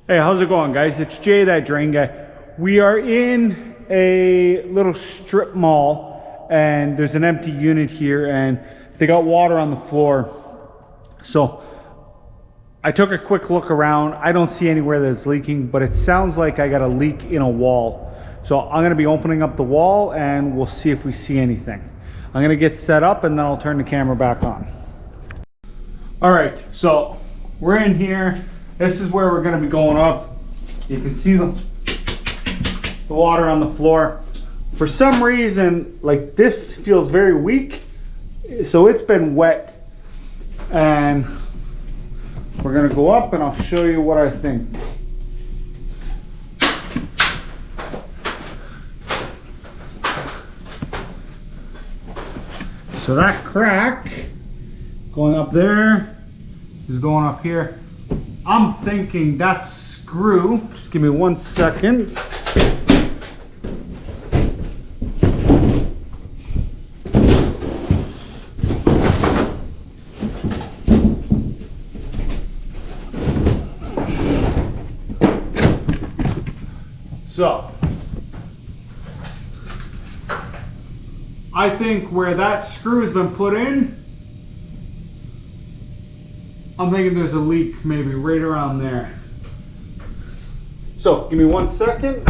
Hey, how's it going, guys? It's Jay, that drain guy. We are in a little strip mall and there's an empty unit here and they got water on the floor. So I took a quick look around. I don't see anywhere that's leaking, but it sounds like I got a leak in a wall. So I'm gonna be opening up the wall and we'll see if we see anything. I'm gonna get set up and then I'll turn the camera back on. All right, so we're in here. This is where we're gonna be going up. You can see the water on the floor. For some reason, like, this feels very weak. So it's been wet. And we're gonna go up and I'll show you what I think. So that crack going up there is going up here. I'm thinking that screw, just give me 1 second. So, I think where that screw has been put in, I'm thinking there's a leak maybe right around there. So give me 1 second.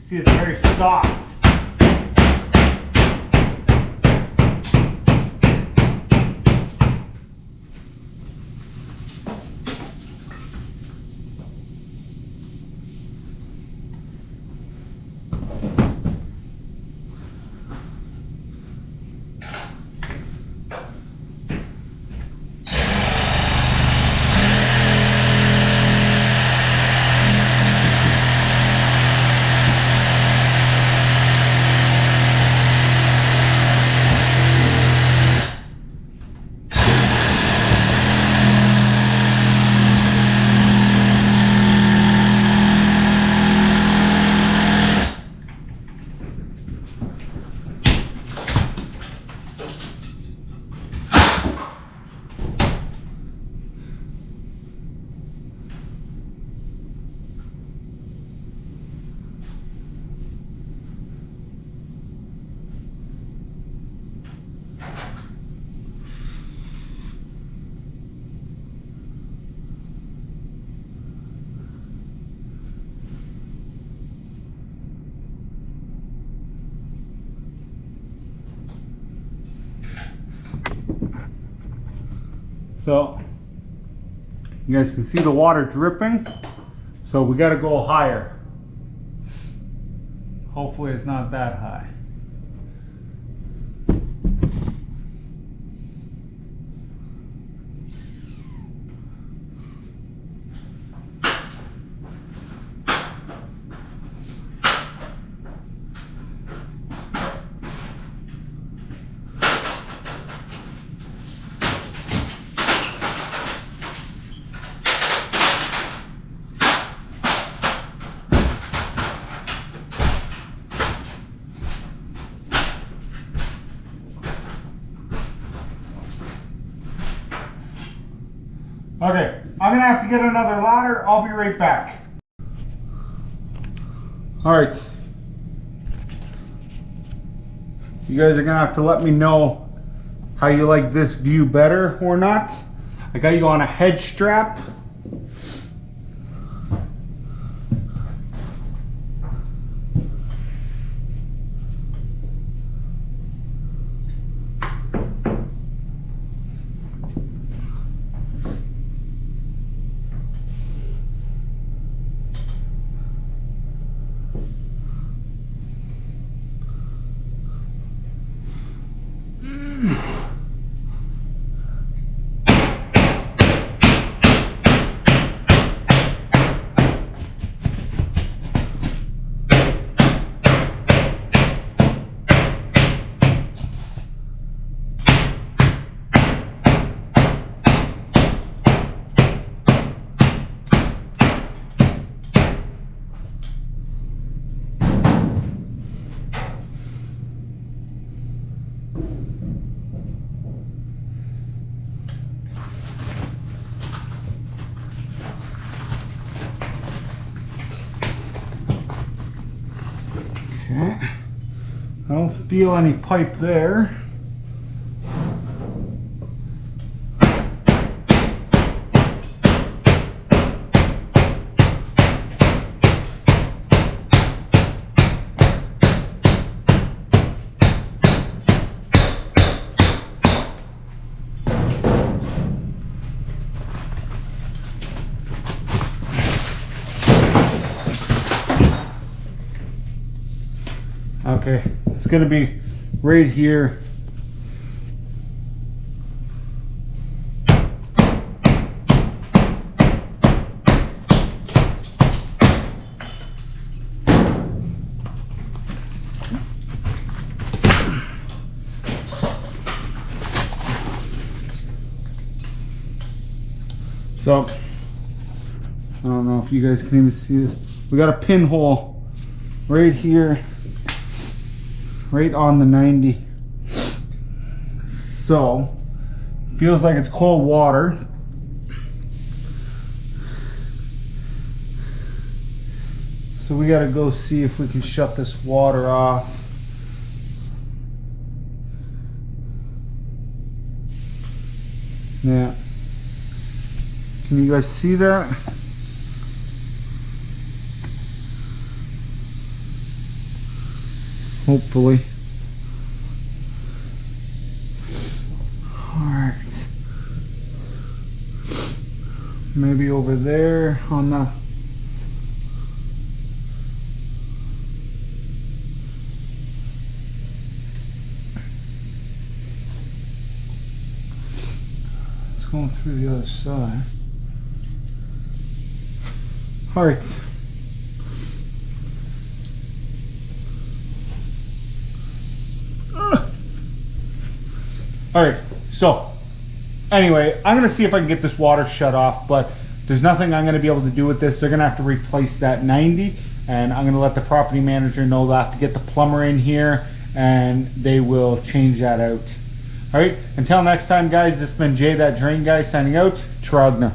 See, it's very soft. So you guys can see the water dripping. So we got to go higher. Hopefully it's not that high. Okay, I'm gonna have to get another ladder. I'll be right back. All right. You guys are gonna have to let me know how you like this view better or not. I got you on a head strap. Okay. I don't feel any pipe there. Okay, it's gonna be right here. So, I don't know if you guys can even see this. We got a pinhole right here, right on the 90. So, feels like it's cold water. So we gotta go see if we can shut this water off. Yeah. Can you guys see that? Hopefully. Alright. Maybe over there on the... It's going through the other side. Alright. Alright, so anyway, I'm going to see if I can get this water shut off, but there's nothing I'm going to be able to do with this. They're going to have to replace that 90, and I'm going to let the property manager know they'll have to get the plumber in here, and they will change that out. Alright, until next time guys, this has been Jay That Drain Guy signing out. Trogna.